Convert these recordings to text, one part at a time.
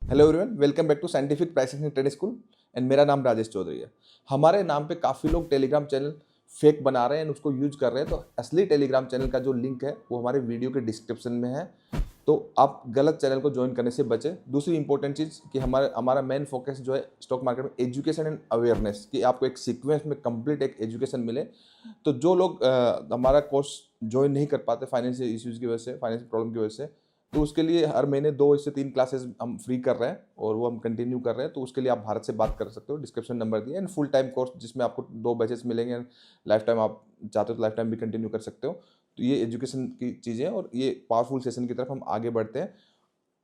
Hello everyone, welcome back to scientific pricing and trading school and मेरा नाम राजेश चौधरी है। हमारे नाम पे काफ़ी लोग टेलीग्राम चैनल फेक बना रहे हैं, उसको यूज कर रहे हैं। तो असली टेलीग्राम चैनल का जो लिंक है वो हमारे वीडियो के डिस्क्रिप्शन में है, तो आप गलत चैनल को ज्वाइन करने से बचें। दूसरी इंपॉर्टेंट चीज़ कि हमारा हमारा मेन फोकस जो है स्टॉक मार्केट में एजुकेशन एंड अवेयरनेस, कि आपको एक सीक्वेंस में कंप्लीट एक एजुकेशन मिले। तो जो लोग हमारा कोर्स ज्वाइन नहीं कर पाते फाइनेंशियल इश्यूज़ की वजह से, फाइनेंशियल प्रॉब्लम की वजह से, तो उसके लिए हर महीने 2 से 3 क्लासेस हम फ्री कर रहे हैं और वो हम कंटिन्यू कर रहे हैं। तो उसके लिए आप भारत से बात कर सकते हो, डिस्क्रिप्शन नंबर दिया। एंड फुल टाइम कोर्स जिसमें आपको 2 बैचेस मिलेंगे एंड लाइफ टाइम आप चाहते हो तो लाइफ टाइम भी कंटिन्यू कर सकते हो। तो ये एजुकेशन की चीज़ें हैं और ये पावरफुल सेशन की तरफ हम आगे बढ़ते हैं।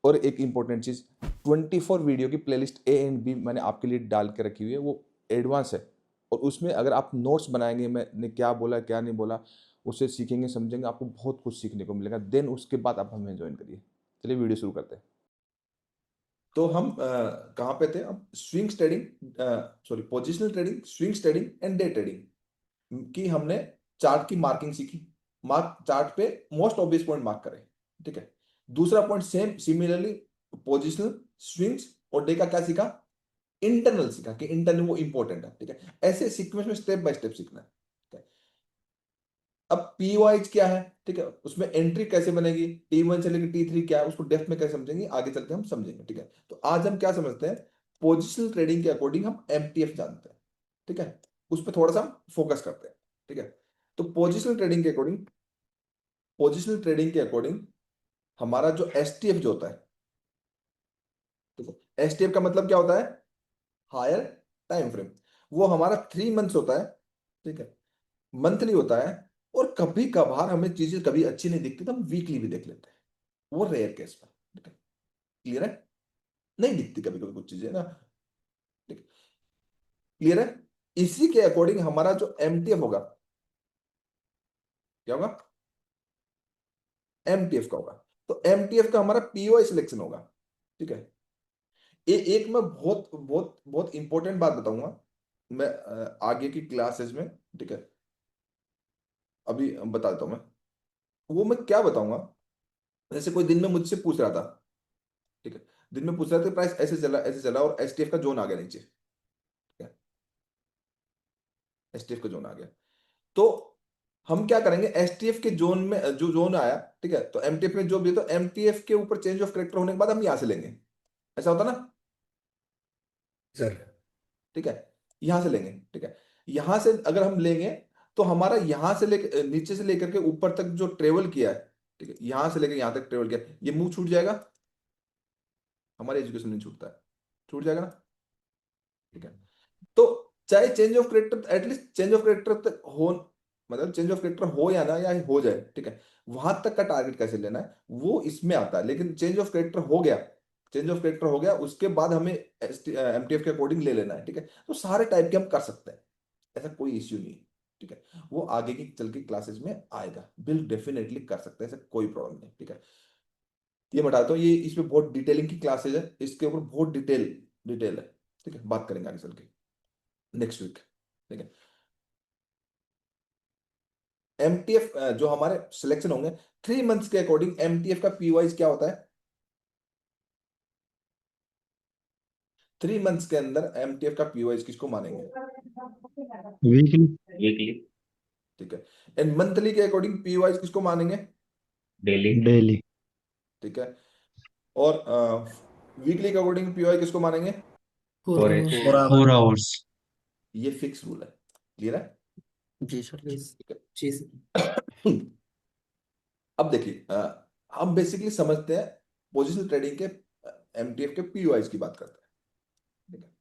और एक इंपॉर्टेंट चीज़, 24 वीडियो की प्लेलिस्ट ए एंड बी मैंने आपके लिए डाल के रखी हुई है, वो एडवांस है। और उसमें अगर आप नोट्स बनाएंगे, मैंने क्या बोला क्या नहीं बोला, उससे सीखेंगे समझेंगे, आपको बहुत कुछ सीखने को मिलेगा। देन उसके बाद आप हमें ज्वाइन करिए। चलिए वीडियो शुरू करते हैं। तो हम कहाँ पे थे? अब swing trading, sorry, positional trading, swing trading and day trading की हमने चार्ट की मार्किंग सीखी। मार्क चार्ट पे मोस्ट ऑब्वियस पॉइंट मार्क करें, ठीक है। दूसरा point same similarly positional, swings और डे का क्या सीखा? इंटरनल सीखा कि इंटरनल वो इंपॉर्टेंट है, ठीक है। ऐसे सीक्वेंस में स्टेप बाय स्टेप सीखना है, ठीक है। अब पी वाइज क्या है, ठीक है, उसमें एंट्री कैसे बनेगी, T1 से लेकर T3 क्या है, उसको डेप्थ में कैसे समझेंगे, आगे चलते हम समझेंगे, ठीक है। तो आज हम क्या समझते हैं? पोजिशनल ट्रेडिंग के अकॉर्डिंग हम एमटीएफ जानते हैं, ठीक है। उस पर थोड़ा सा हम फोकस करते हैं, ठीक है। तो पोजिशनल ट्रेडिंग के अकॉर्डिंग हमारा जो एसटीएफ जो होता है, ठीक है, एसटीएफ का मतलब क्या होता है? Higher time frame. वो हमारा 3 मंथ्स होता है, ठीक है, मंथली होता है। और कभी कभार हमें चीजें कभी अच्छी नहीं दिखती तो हम वीकली भी देख लेते हैं, वो रेयर केस में, ठीक है। क्लियर है? नहीं दिखती कभी कभी कुछ चीजें ना, ठीक है। क्लियर है? इसी के अकॉर्डिंग हमारा जो एमटीएफ होगा, क्या होगा? एमटीएफ का होगा। तो एमटीएफ का हमारा पीओआई सिलेक्शन होगा, ठीक है। एक मैं बहुत बहुत बहुत इंपॉर्टेंट बात बताऊंगा मैं आगे की क्लासेस में, ठीक है। अभी बताता हूं मैं, वो मैं क्या बताऊंगा। जैसे कोई दिन में मुझसे पूछ रहा था, ठीक है, दिन में पूछ रहा था प्राइस ऐसे चला और एसटीएफ का जोन आ गया नीचे, ठीक है। एसटीएफ का जोन आ गया, तो हम क्या करेंगे? एसटीएफ के जोन में जो जोन आया, ठीक है, तो एमटीएफ में जो भी है, तो एमटीएफ के ऊपर चेंज ऑफ करेक्टर होने के बाद हम यहां से लेंगे। ऐसा होता ना सर? ठीक है, यहां से लेंगे, ठीक है। यहां से अगर हम लेंगे तो हमारा यहां से लेकर नीचे से लेकर के ऊपर तक जो ट्रेवल किया है, ठीक है, यहां से लेकर यहां तक ट्रेवल किया, ये मुंह छूट जाएगा। हमारे एजुकेशन में छूटता है, छूट जाएगा ना, ठीक है। तो चाहे change of character, at least change of character तक हो, मतलब चेंज ऑफ करेक्टर हो या ना, या हो जाए, ठीक है। वहां तक का टारगेट कैसे लेना है वो इसमें आता है। लेकिन चेंज ऑफ करेक्टर हो गया, चेंज ऑफ करेक्टर हो गया, उसके बाद हमें एमटीएफ के अकॉर्डिंग ले लेना है, ठीक है। तो सारे टाइप के हम कर सकते हैं, ऐसा कोई इश्यू नहीं है, ठीक है। वो आगे की चल के क्लासेस में आएगा, बिल डेफिनेटली कर सकते हैं, ऐसा कोई प्रॉब्लम नहीं, ठीक है। ये बताता हूँ, ये इसमें बहुत डिटेलिंग की क्लासेज है, इसके ऊपर बहुत डिटेल है, ठीक है। बात करेंगे आगे चल के नेक्स्ट वीक, ठीक है। एमटीएफ जो हमारे सिलेक्शन होंगे 3 मंथ्स के अकॉर्डिंग, एमटीएफ का पीवाइज क्या होता है? 3 मंथ्स के अंदर एमटीएफ का पीवाइज किसको मानेंगे? वीकली। वीकली। ठीक है। एंड मंथली के अकॉर्डिंग पीवाइज किसको मानेंगे? डेली। डेली। ठीक है। और वीकली के अकॉर्डिंग पीवाई किसको मानेंगे? Four H. 4 आवर्स। ये फिक्स रूल है, क्लियर है? जी सर जी। ठीक है। जी सर। अब देखिए, हम बेसिकली समझते हैं पोजिशनल ट्रेडिंग के एमटीएफ के पीवाइज की बात करते हैं, ठीक है।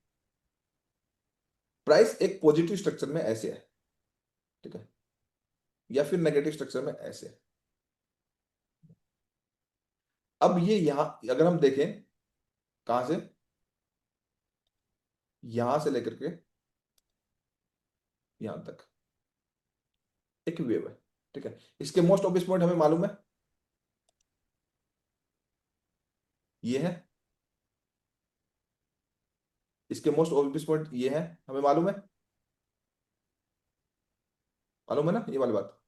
प्राइस एक पॉजिटिव स्ट्रक्चर में ऐसे है, ठीक है, या फिर नेगेटिव स्ट्रक्चर में ऐसे है। अब ये यहां अगर हम देखें, कहां से? यहां से लेकर के यहां तक एक वेव है, ठीक है। इसके मोस्ट ऑब्वियस पॉइंट हमें मालूम है, ये है। इसके मोस्ट ऑब्वियस पॉइंट ये है, हमें मालूम है, मालूम है ना ये वाली बात।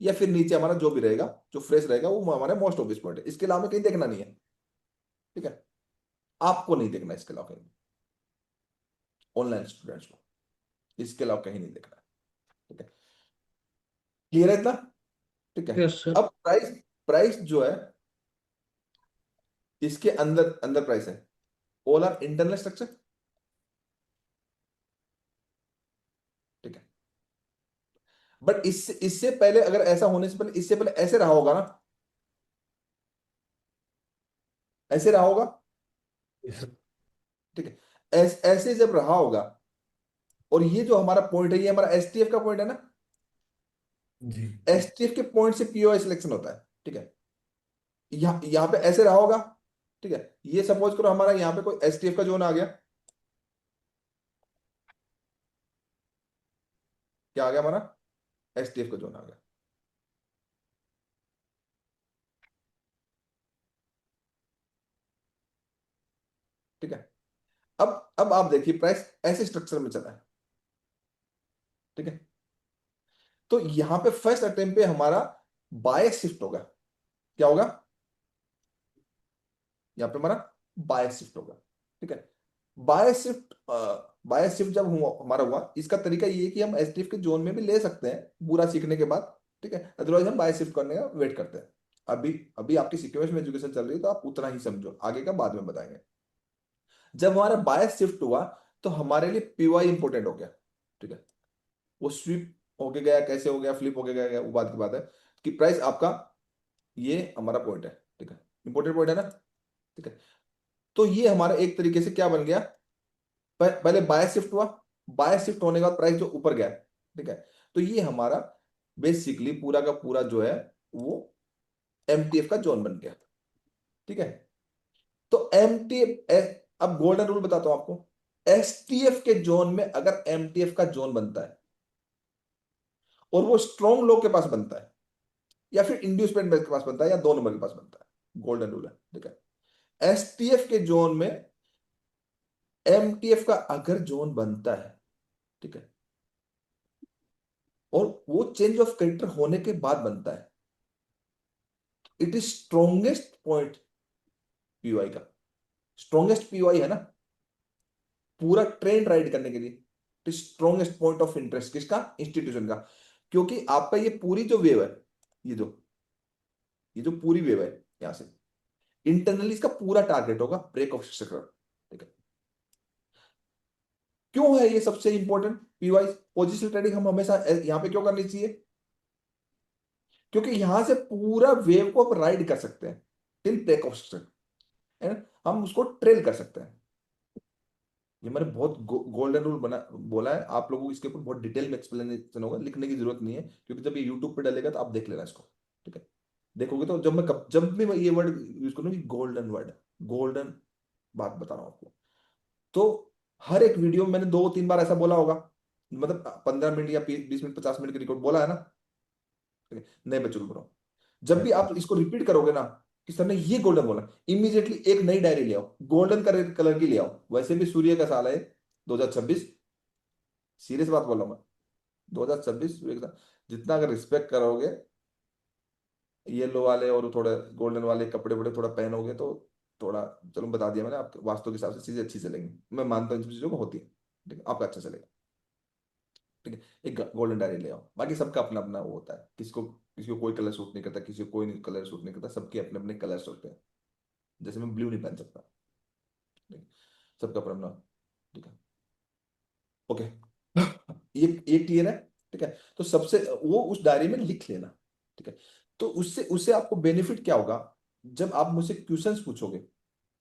या फिर नीचे हमारा जो भी रहेगा, जो फ्रेश रहेगा, वो हमारे मोस्ट ऑब्वियस पॉइंट है, इसके अलावा कहीं देखना नहीं है, ठीक है। आपको नहीं देखना इसके अलावा कहीं, ऑनलाइन स्टूडेंट्स को इसके अलावा कहीं नहीं देखना है। ठीक है, क्लियर है इतना? ठीक है। Yes sir. अब प्राइस, प्राइस जो है इसके अंदर अंदर प्राइस है, ऑल आर इंटरनल स्ट्रक्चर। ठीक है, बट इससे इससे पहले, अगर ऐसा होने से पहले, इससे पहले ऐसे रहा होगा ना, ऐसे रहा होगा। ठीक है, ऐसे जब रहा होगा, और ये जो हमारा पॉइंट है, ये हमारा एसटीएफ का पॉइंट है ना, जी एसटीएफ के पॉइंट से पीओआई सिलेक्शन होता है। ठीक है, यहाँ पे ऐसे रहा होगा। ठीक है, ये सपोज करो हमारा यहाँ पे कोई एसटीएफ का जोन आ गया, क्या आ गया हमारा, एसटीएफ का जोन आ गया। ठीक है, अब आप देखिए प्राइस ऐसे स्ट्रक्चर में चला है। ठीक है, तो यहां पे फर्स्ट अटेम्प्ट पे हमारा बायस शिफ्ट होगा। क्या होगा, यहां पे हमारा बायस शिफ्ट होगा। ठीक है, बायस शिफ्ट, बायस शिफ्ट जब हुआ हमारा हुआ, इसका तरीका ये है कि हम एसटीएफ के जोन में भी ले सकते हैं पूरा सीखने के बाद। ठीक है, अदरवाइज हम बायस शिफ्ट करने का वेट करते हैं। अभी अभी आपकी सीक्वेंस में एजुकेशन चल रही है, तो आप उतना ही समझो, आगे का बाद में बताएंगे। जब हमारा बायस शिफ्ट हुआ, तो हमारे लिए पीवाई इंपॉर्टेंट हो गया। ठीक है, वो स्वीप होके गया, कैसे हो गया, फ्लिप होके गया, वो बात की बात है कि प्राइस आपका, ये हमारा पॉइंट है। ठीक है, इंपॉर्टेंट पॉइंट है ना। ठीक है, तो ये हमारा एक तरीके से क्या बन गया, पहले बायस शिफ्ट हुआ, बायस शिफ्ट होने के बाद प्राइस जो ऊपर गया। ठीक है, तो ये हमारा बेसिकली पूरा का पूरा जो है वो एमटीएफ का जोन बन गया। ठीक है, तो एमटीएफ, अब गोल्डन रूल बताता हूं आपको। एसटीएफ के जोन में अगर एमटीएफ का जोन बनता है, और वो स्ट्रॉन्ग लो के पास बनता है, या फिर इंड्यूसमेंट के पास बनता है, या 2 नंबर के पास बनता है, गोल्डन रूल है। ठीक है, एसटीएफ के जोन में एमटीएफ का अगर जोन बनता है, ठीक है, और वो चेंज ऑफ कैरेक्टर होने के बाद बनता है, it is strongest point PY का। स्ट्रॉन्गेस्ट पीवाई है ना, पूरा ट्रेन राइड करने के लिए, it is strongest point of interest किसका, इंस्टीट्यूशन का। क्योंकि आपका ये पूरी जो वेव है, ये जो ये जो पूरी वेव है, यहां से इंटरनली इसका पूरा टारगेट होगा ब्रेक ऑफ स्ट्रक्चर। ठीक है, क्यों है ये सबसे इंपॉर्टेंट पीवाई पोजिशनल ट्रेडिंग, हम हमेशा यहां पे क्यों करनी चाहिए, क्योंकि यहां से पूरा वेव को आप राइड कर सकते हैं टिल ब्रेक ऑफ स्ट्रक्चर, हम उसको ट्रेल कर सकते हैं। ये मैंने बहुत गोल्डन रूल बना बोला है, आप लोगों को इसके ऊपर बहुत डिटेल में एक्सप्लेनेशन होगा, लिखने की जरूरत नहीं है, क्योंकि जब ये यूट्यूब पे डलेगा तो आप देख लेना इसको। ठीक है, देखोगे तो जब भी मैं ये वर्ड यूज करूँ, गोल्डन वर्ड, गोल्डन बात बता रहा हूं आपको, तो हर एक वीडियो में मैंने 2-3 बार ऐसा बोला होगा, मतलब 15 मिनट या 20 मिनट 50 मिनट की रिकॉर्ड बोला है ना। ठीक है, नए बच्चों को बोलो, जब भी आप इसको रिपीट करोगे ना कि सर ने ये गोल्डन बोला, इमीडिएटली एक नई डायरी ले आओ, गोल्डन कलर की ले आओ। वैसे भी सूर्य का साल है 2026, सीरियस बात बोल रहा हूं मैं, 2026 सूर्य का साल। जितना अगर रिस्पेक्ट करोगे येलो वाले और थोड़े गोल्डन वाले कपड़े वपड़े थोड़ा पहनोगे, तो थोड़ा, चलो बता दिया मैंने, आपके वास्तु के हिसाब से चीजें अच्छी चलेंगी, मैं मानता हूँ इन सब चीजों को होती है। ठीक है, आपका अच्छा चलेगा। ठीक है, एक गोल्डन डायरी ले आओ। बाकी सबका अपना अपना वो होता है, किसी को कोई कलर सूट नहीं करता, किसी को कोई कलर सूट नहीं करता, सबके अपने अपने कलर्स होते हैं। जैसे मैं ब्लू नहीं पहन सकता। ठीक है, सबका अपना अपना। ठीक है, ओके, ये क्लियर है। ठीक है, तो सबसे वो उस डायरी में लिख लेना। ठीक है, तो उससे उससे आपको बेनिफिट क्या होगा, जब आप मुझसे क्वेश्चंस पूछोगे,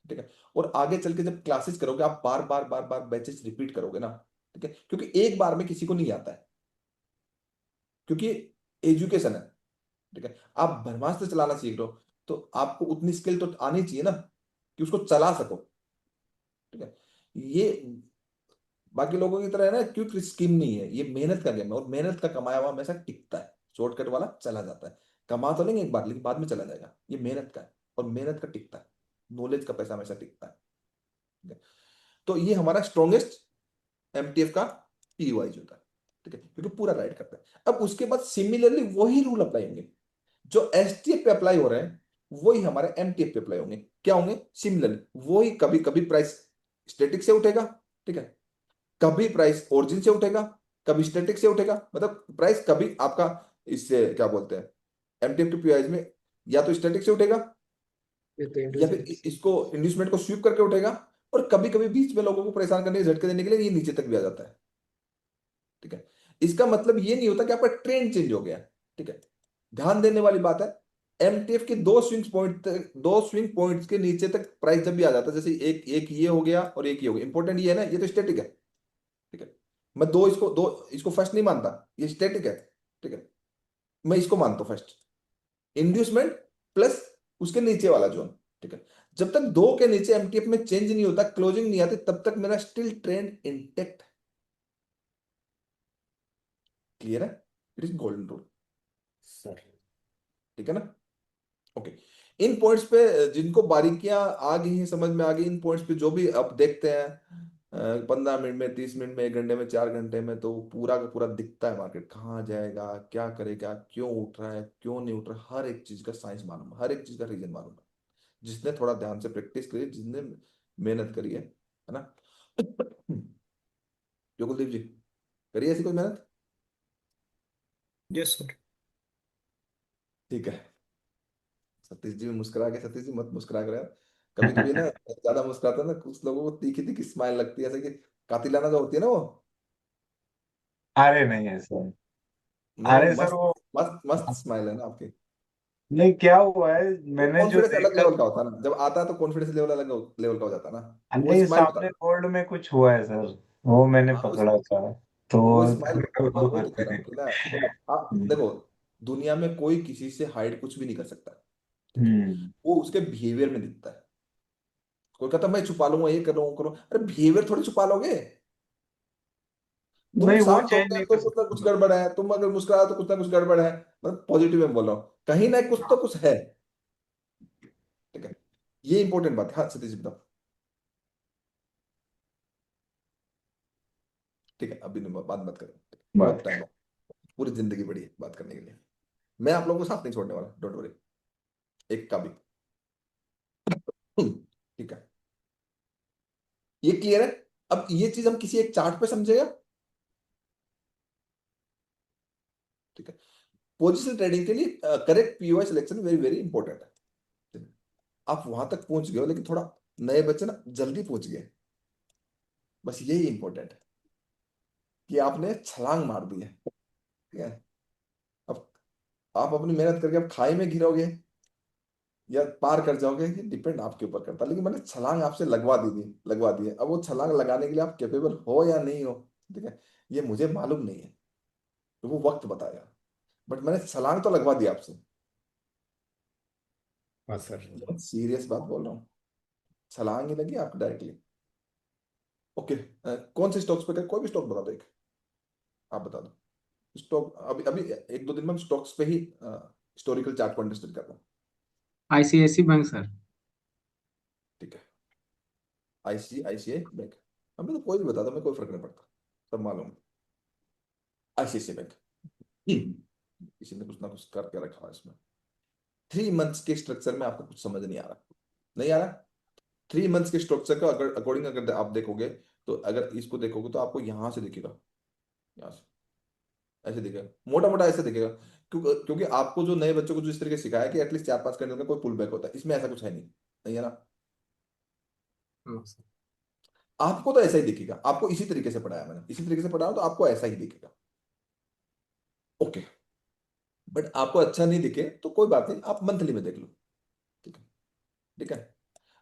ठीक है, और आगे चल के जब क्लासेस करोगे, आप बार बार बार बार बैचेस रिपीट करोगे ना। ठीक है, क्योंकि एक बार में किसी को नहीं आता है, क्योंकि एजुकेशन है। ठीक है, आप ब्रह्मास्त्र चलाना सीख रहे हो, तो आपको उतनी स्किल तो आनी चाहिए ना कि उसको चला सको। ठीक है, ये बाकी लोगों की तरह है ना, क्विक स्कीम नहीं है, ये मेहनत का गेम है, और मेहनत का कमाया हुआ हमेशा टिकता है, शॉर्टकट वाला चला जाता है। कमा तो लेंगे एक बार, लेकिन बाद में चला जाएगा। ये मेहनत का है, और मेहनत का टिकता है, नॉलेज का पैसा हमेशा टिकता है। ठीक है, तो ये हमारा स्ट्रॉन्गेस्ट एमटीएफ का पीवाइज होता है। ठीक है, क्योंकि पूरा राइड करता है। अब उसके बाद सिमिलरली वही रूल अप्लाई होंगे जो एसटीएफ पे अप्लाई हो रहे हैं, वही हमारे एमटीएफ पे अप्लाई होंगे। क्या होंगे? सिमिलर। वही कभी कभी प्राइस स्टैटिक से उठेगा, ठीक है, कभी प्राइस ओरिजिन से उठेगा, कभी स्टैटिक से उठेगा। मतलब प्राइस कभी आपका इससे क्या बोलते हैं एमटीएफ टू पीआईज में या तो स्टैटिक से उठेगा ये तो या फिर इंड्यूसमेंट। इसको इंड्यूसमेंट को स्वीप करके उठेगा, और कभी कभी बीच में लोगों को परेशान करने के झटके देने के लिए ये नीचे तक भी आ जाता है, ठीक है। इसका मतलब ये नहीं होता कि आपका ट्रेंड चेंज हो गया, ठीक है। ध्यान देने वाली बात है, एमटीएफ के दो स्विंग पॉइंट्स के नीचे तक प्राइस जब भी आ जाता है, जैसे एक एक ये हो गया और एक ये हो गया, इंपॉर्टेंट ये है ना, ये तो स्टैटिक है, ठीक है। मैं दो इसको फर्स्ट नहीं मानता, ये स्टैटिक है, ठीक है। मैं इसको मानता हूं फर्स्ट, इंड्यूसमेंट प्लस उसके नीचे वाला जोन, ठीक है। जब तक दो के नीचे एमटीएफ में चेंज नहीं होता, क्लोजिंग नहीं आती, तब तक मेरा स्टिल ट्रेंड इंटेक्ट। क्लियर है? It is golden rule, sir ठीक है ना? ओके। इन पॉइंट्स पे जिनको बारीकियां आ गई हैं, समझ में आ गई, इन पॉइंट्स पे जो भी अब देखते हैं 15 मिनट में, 30 मिनट में, 1 घंटे में, 4 घंटे में, तो पूरा का पूरा दिखता है मार्केट कहाँ जाएगा, क्या करेगा, क्यों उठ रहा है, क्यों नहीं उठ रहा, हर एक चीज का साइंस मालूम है, हर एक चीज का रीजन मालूम है, जिसने थोड़ा ध्यान से प्रैक्टिस करी, जिसने मेहनत करी है ना? जो कुलदीप जी, करिए ऐसी कोई मेहनत? Yes sir. ठीक है। सतीश जी भी मुस्कुरा के, सतीश जी मत मुस्कुरा कर यार, कभी कभी ना ज्यादा मुस्कुराता है ना, कुछ लोगों को तीखी तीखी स्माइल लगती है, ऐसे कि कातिलाना जो होती है ना वो। अरे नहीं है सर। नहीं, वो अरे सर मस्त वो मस्त मस्त स्माइल है ना आपकी। नहीं, क्या हुआ है, वो मैंने जो कॉन्फिडेंस अलग देखा। लेवल का होता है ना, जब आता है तो कॉन्फिडेंस लेवल अलग लेवल का हो जाता है ना। वो नहीं, स्माइल बता सामने रहा गोल्ड में कुछ हुआ है सर, वो मैंने हूँ। हाँ, पकड़ा था। तो वो स्माइल, मैं वो वही तो बात कह रहा है। हूँ कि ना, आप देखो, दुनिया में कोई किसी से हाइड कुछ भी नहीं कर सकता, ठीक है। हम्म। वो उसके बिहेवियर में दिखता है। कोई कहता मैं छुपा लूंगा, ये कर लूंगा, करो, अरे बिहेवियर थोड़ी छुपा लोगे। तुम नहीं, वो शांत हो चेंज गए नहीं तो कर कुछ ना कुछ सकता। गड़बड़ है, तुम अगर मुस्कुरा तो कुछ ना कुछ गड़बड़ है। मतलब पॉजिटिव में बोल रहा हूँ, कहीं ना कुछ तो कुछ है, ठीक है। ये इंपॉर्टेंट बात है। हाँ सतीश जी बताओ। ठीक है, अभी नहीं, बात मत करो, बहुत बात। टाइम है, पूरी जिंदगी पड़ी है बात करने के लिए। मैं आप लोगों को साथ नहीं छोड़ने वाला, डोंट वरी, एक का भी। ठीक है, ये क्लियर है? अब ये चीज हम किसी एक चार्ट पे समझेगा, ठीक है। पोजिशन ट्रेडिंग के लिए correct POI selection very very important है, ठीक है? आप वहां तक पहुंच गए हो, लेकिन थोड़ा नए बच्चे ना जल्दी पहुंच गए, बस यही इंपॉर्टेंट है कि आपने छलांग मार दी है, ठीक है। अब आप अपनी मेहनत करके अब खाई में गिरोगे या पार कर जाओगे, ये डिपेंड आपके ऊपर करता है, लेकिन मैंने छलांग आपसे लगवा दी है। अब वो छलांग लगाने के लिए आप कैपेबल हो या नहीं हो, ठीक है, ये मुझे मालूम नहीं है, तो वो वक्त बताएगा, बट मैंने छलांग तो लगवा दी आपसे। हाँ सर। सीरियस बात बोल रहा हूँ, छलांग ही लगी आपको डायरेक्टली। ओके, कौन से स्टॉक्स पे कर, कोई भी स्टॉक बता दो एक, आप बता दो स्टॉक। अभी अभी 1-2 दिन में हम स्टॉक्स पे ही हिस्टोरिकल चार्ट को अंडरस्टैंड कर रहा हूँ, आईसीआईसी बैंक सर। ठीक है। आईसीआईसीआई बैंक, हमें तो कोई भी बता दो, मैं कोई फर्क नहीं पड़ता, सब मालूम है। आईसीआईसीआई बैंक, किसी ने कुछ ना कुछ करके रखा है इसमें। 3 मंथ्स के स्ट्रक्चर में आपको कुछ समझ नहीं आ रहा, नहीं आ रहा। 3 मंथ्स के स्ट्रक्चर का अगर अकॉर्डिंग अगर आप देखोगे, तो अगर इसको देखोगे तो आपको यहां से दिखेगा, यहाँ से ऐसे दिखेगा, मोटा मोटा ऐसे दिखेगा। क्योंकि आपको जो नए बच्चों को जो इस तरीके से सिखाया कि एटलीस्ट 4-5 कैंडल का कोई पुल बैक होता है, इसमें ऐसा कुछ है नहीं, नहीं है ना? हाँ सर। आपको तो ऐसा ही दिखेगा, आपको इसी तरीके से पढ़ाया मैंने, इसी तरीके से पढ़ाया तो आपको ऐसा ही दिखेगा, ओके। बट आपको अच्छा नहीं दिखे तो कोई बात नहीं, आप मंथली में देख लो, ठीक है, ठीक है।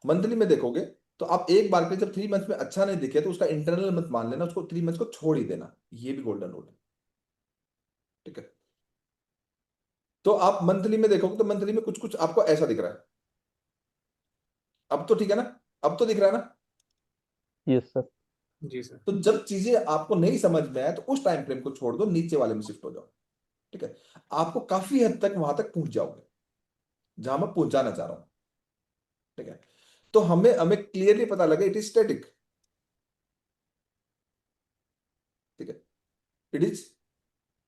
मंथली में देखोगे तो आप एक बार के जब 3 मंथ में अच्छा नहीं दिखे तो उसका इंटरनल मत मान लेना, उसको 3 मंथ को छोड़ ही देना, ये भी गोल्डन रूल है, ठीक है। तो आप मंथली में देखोगे तो मंथली में कुछ कुछ आपको ऐसा दिख रहा है, अब तो ठीक है ना, अब तो दिख रहा है ना? Yes sir. जी सर। तो जब चीजें आपको नहीं समझ में आए तो उस टाइम फ्रेम को छोड़ दो, नीचे वाले में शिफ्ट हो जाओ, ठीक है। आपको काफी हद तक वहां तक पहुंच जाओगे जहां मैं पहुंचाना चाह रहा हूं, ठीक है। तो हमें हमें क्लियरली पता लगे इट इज स्टैटिक, ठीक है। It is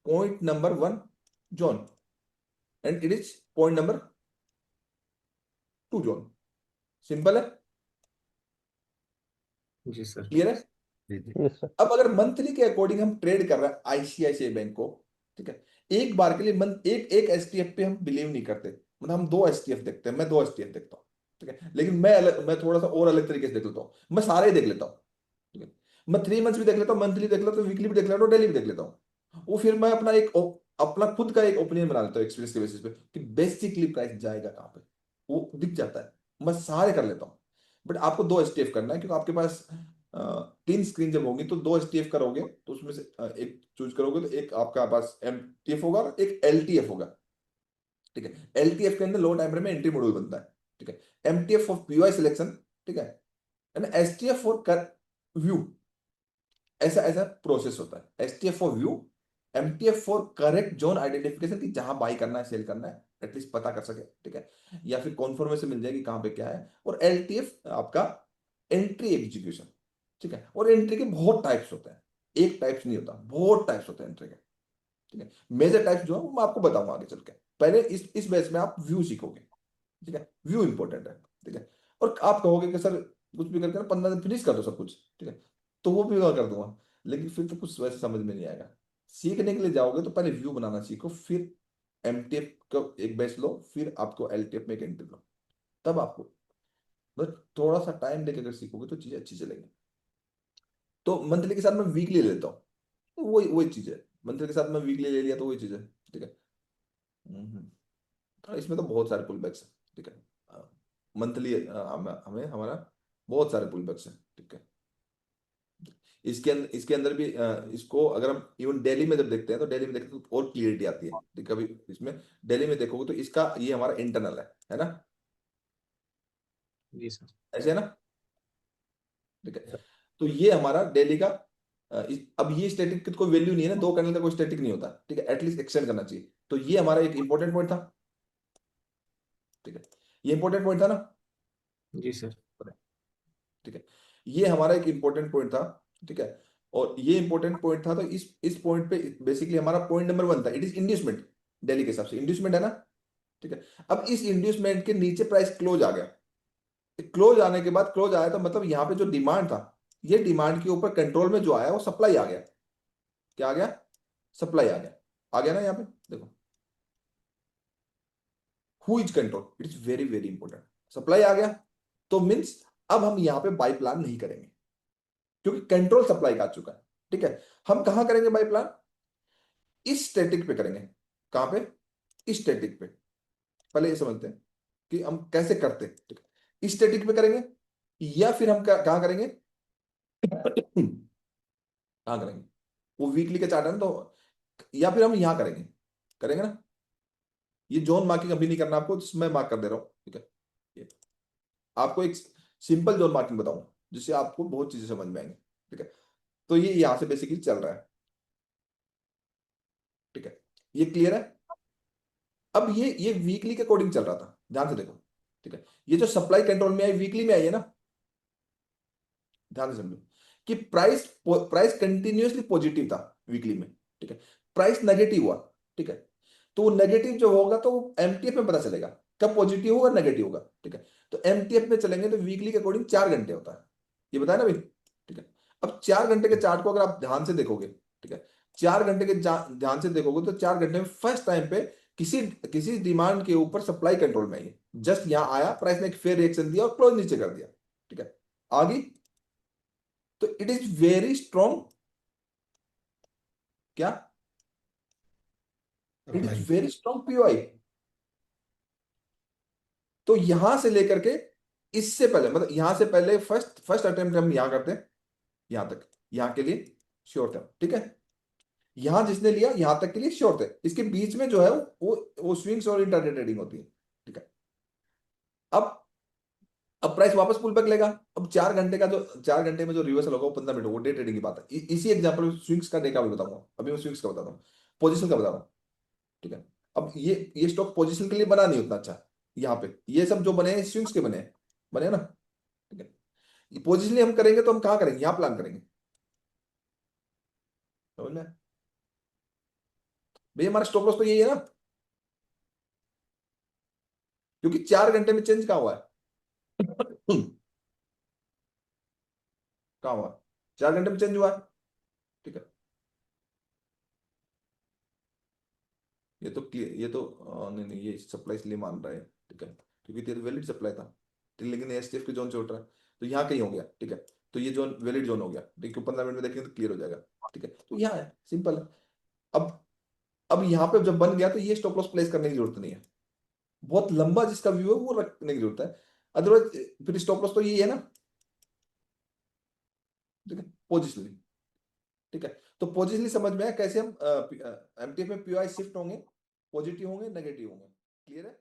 point number 1 zone, and it is point number two zone. Simple है, जी सर। क्लियर है। जी जी Yes, sir. अब अगर मंथली के अकॉर्डिंग हम ट्रेड कर रहे हैं आईसीआईसीआई बैंक को, ठीक है, एक बार के लिए मंथ एक एक एसटीएफ पे हम बिलीव नहीं करते, मतलब हम दो एसटीएफ देखते हैं, मैं दो एसटीएफ देखता हूँ, ठीक है, लेकिन मैं थोड़ा सा और अलग तरीके से देख लेता हूँ, मैं सारे ही देख लेता हूँ, ठीक है, मैं 3 मंथ्स भी देख लेता हूँ, मंथली देख लेता हूँ, वीकली भी देख लेता हूँ, डेली भी देख लेता हूँ। वो फिर मैं अपना खुद का एक ओपिनियन बना लेता हूँ एक्सपीरियंस के बेसिस पे कि बेसिकली प्राइस जाएगा कहाँ पे, वो दिख जाता है, मैं सारे कर लेता हूँ। बट आपको दो एसटीएफ करना है, क्योंकि आपके पास 3 स्क्रीन जब होगी तो दो एसटीएफ करोगे, तो उसमें से एक चूज करोगे तो एक आपका पास एमटीएफ होगा और एक एलटीएफ होगा, ठीक है। एलटीएफ के अंदर लो टाइम फ्रेम में एंट्री मॉड्यूल बनता है, ठीक है। एमटीएफ फॉर पीओआई सिलेक्शन, ठीक है, एंड एसटीएफ फॉर कर व्यू, ऐसा ऐसा प्रोसेस होता है। STF for view, MTF for correct zone identification की जहां बाई करना है सेल करना है, एटलीस्ट पता कर सके, ठीक है, या फिर कॉन्फर्मेशन मिल जाएगी कहां पे क्या है। और एलटीएफ आपका एंट्री एग्जीक्यूशन, ठीक है। और एंट्री के बहुत टाइप्स होते हैं, एक टाइप्स नहीं होता, बहुत टाइप्स होते हैं एंट्री के, ठीक है। मेजर टाइप्स जो है वो मैं आपको बताऊंगा आगे चल के, पहले इस बेस में आप व्यू सीखोगे, ठीक है, व्यू इंपॉर्टेंट है, ठीक है। और आप कहोगे कि सर कुछ भी करके ना 15 दिन फिनिश कर दो सब कुछ, ठीक है, तो वो भी मैं कर दूंगा, लेकिन फिर तो कुछ वैसे समझ में नहीं आएगा। सीखने के लिए जाओगे तो पहले व्यू बनाना सीखो, फिर एमटीएफ का एक बेस लो, फिर आपको एलटीएफ में एक एंट्री लो, तब आपको बस थोड़ा सा टाइम देकर अगर सीखोगे तो चीजें अच्छी चलेंगी। तो मंथली के साथ मैं वीकली ले लेता हूँ, तो वही वही चीज है, मंथली के साथ मैं वीकली ले लिया तो वही चीज है, ठीक है। इसमें तो बहुत सारे पुल बैक्स है, ठीक है, मंथली हमें हमारा बहुत सारे पुल बैक्स है, ठीक है। इसके अंदर भी इसको अगर हम इवन डेली में जब देखते हैं तो डेली में देखते हैं तो और क्लियरिटी आती है, ठीक है। अभी इसमें डेली में देखोगे तो इसका ये हमारा इंटरनल है ना, जी सर। ऐसे है ना, ठीक है। तो ये हमारा डेली का अब ये स्टैटिक की तो कोई वैल्यू नहीं है ना, 2 कैंडल का कोई स्टैटिक नहीं होता, ठीक है, एटलीस्ट एक्सटेंड करना चाहिए। तो ये हमारा एक इंपॉर्टेंट पॉइंट था, ठीक है, ये इंपॉर्टेंट पॉइंट था ना, जी सर। ठीक है, ये हमारा एक इंपॉर्टेंट पॉइंट था, ठीक है। और ये इंपॉर्टेंट पॉइंट था, तो इस पॉइंट पे बेसिकली हमारा पॉइंट नंबर 1 था, इट इज इंड्यूसमेंट, डेली के हिसाब से इंड्यूसमेंट है ना, ठीक है। अब इस इंड्यूसमेंट के नीचे प्राइस क्लोज आ गया, क्लोज आने के बाद क्लोज आया तो मतलब यहाँ पे जो डिमांड था, ये डिमांड के ऊपर कंट्रोल में जो आया वो सप्लाई आ गया, क्या आ गया, सप्लाई आ गया ना यहाँ पे देखो, who is control, it is very very important, supply आ गया, तो मीन्स अब हम यहाँ पे बाई प्लान नहीं करेंगे, क्योंकि कंट्रोल सप्लाई का आ चुका है, ठीक है। हम कहां करेंगे बाई प्लान, इस स्टैटिक पे करेंगे, कहां पे, इस स्टैटिक पे, पहले ये समझते हैं कि हम कैसे करते हैं, ठीक है। इस स्टैटिक पे करेंगे, या फिर हम कहां करेंगे, कहां करेंगे, वो वीकली का चार्ट है ना, तो या फिर हम यहां करेंगे, करेंगे ना। ये जोन मार्किंग अभी नहीं करना आपको, मैं मार्क कर दे रहा हूं, ठीक है। ये आपको एक सिंपल जोन मार्किंग बताऊंगा जिससे आपको बहुत चीजें समझ में आएंगी, ठीक है। तो ये यहां से बेसिकली चल रहा है, ठीक है, ये क्लियर है। अब ये वीकली के अकॉर्डिंग चल रहा था, ध्यान से देखो, ठीक है। ये जो सप्लाई कंट्रोल में आई वीकली में आई है ना, ध्यान से समझो कि प्राइस प्राइस कंटिन्यूअसली पॉजिटिव था वीकली में, ठीक है। प्राइस नेगेटिव हुआ, ठीक है, तो वो नेगेटिव जो होगा तो एमटीएफ में पता चलेगा कब पॉजिटिव होगा नेगेटिव होगा, ठीक है। तो एमटीएफ में चलेंगे तो वीकली के अकॉर्डिंग 4 घंटे होता है, ये बताया ना भाई, ठीक है। अब 4 घंटे के चार्ट को अगर आप ध्यान से देखोगे, ठीक है, 4 घंटे के ध्यान से देखोगे तो 4 घंटे में फर्स्ट टाइम पे किसी किसी डिमांड के ऊपर सप्लाई कंट्रोल में आई है, जस्ट यहां आया, प्राइस ने एक फेयर रिएक्शन दिया और क्लोज नीचे कर दिया, ठीक है, आगे। तो इट इज वेरी स्ट्रॉन्ग, क्या, it is very strong POI. तो यहां से लेकर के इससे पहले, मतलब यहां से पहले फर्स्ट फर्स्ट अटेम्प्ट हम यहां करते हैं, यहां तक, यहां के लिए श्योर थे, ठीक है। यहां जिसने लिया यहां तक के लिए श्योर थे, इसके बीच में जो है वो स्विंग्स और इंटरडे ट्रेडिंग होती है, ठीक है। अब अब प्राइस वापस पुल बैक लेगा, अब 4 घंटे का जो 4 घंटे में जो रिवर्सल होगा वो 15 मिनट, वो डे ट्रेडिंग की बात है। इसी एग्जांपल में स्विंग्स का डे का भी बताऊंगा, अभी मैं स्विंग्स का बताता हूँ, पोजीशन का बता रहा हूँ, ठीक है। अब ये स्टॉक पोजीशन के लिए बना नहीं उतना अच्छा, यहाँ पे ये सब जो बने हैं स्विंग्स के बने हैं, बने ना, ठीक है। ये पोजीशनली हम करेंगे तो हम कहाँ करेंगे, यहाँ प्लान करेंगे, समझ में भैया, हमारा स्टॉप लॉस तो यही है ना, क्योंकि 4 घंटे में चेंज कहाँ हुआ है? कहाँ हुआ? 4 घंटे में चेंज हुआ है। ठीक है, ये तो नहीं नहीं, ये सप्लाई इसलिए मान रहा है। ठीक है, क्योंकि तेरे वैलिड सप्लाई था, लेकिन एसटीएफ के जोन से उठ रहा है, तो यहाँ कहीं हो गया। ठीक है, तो ये जोन वैलिड जोन हो गया। ठीक है, 15 मिनट में देखेंगे तो क्लियर हो जाएगा। ठीक है, तो यहाँ है, सिंपल है। अब अब यहाँ पे जब बन गया तो ये स्टॉप लॉस प्लेस करने की जरूरत नहीं है। बहुत लंबा जिसका व्यू है वो रखने की जरूरत है, अदरवाइज फिर स्टॉप लॉस तो ये है ना। ठीक है, पोजिशनली। ठीक है, तो पोजिशनली समझ में आया कैसे हम एमटीएफ में पीओआई शिफ्ट होंगे, पॉजिटिव होंगे, नेगेटिव होंगे। क्लियर है?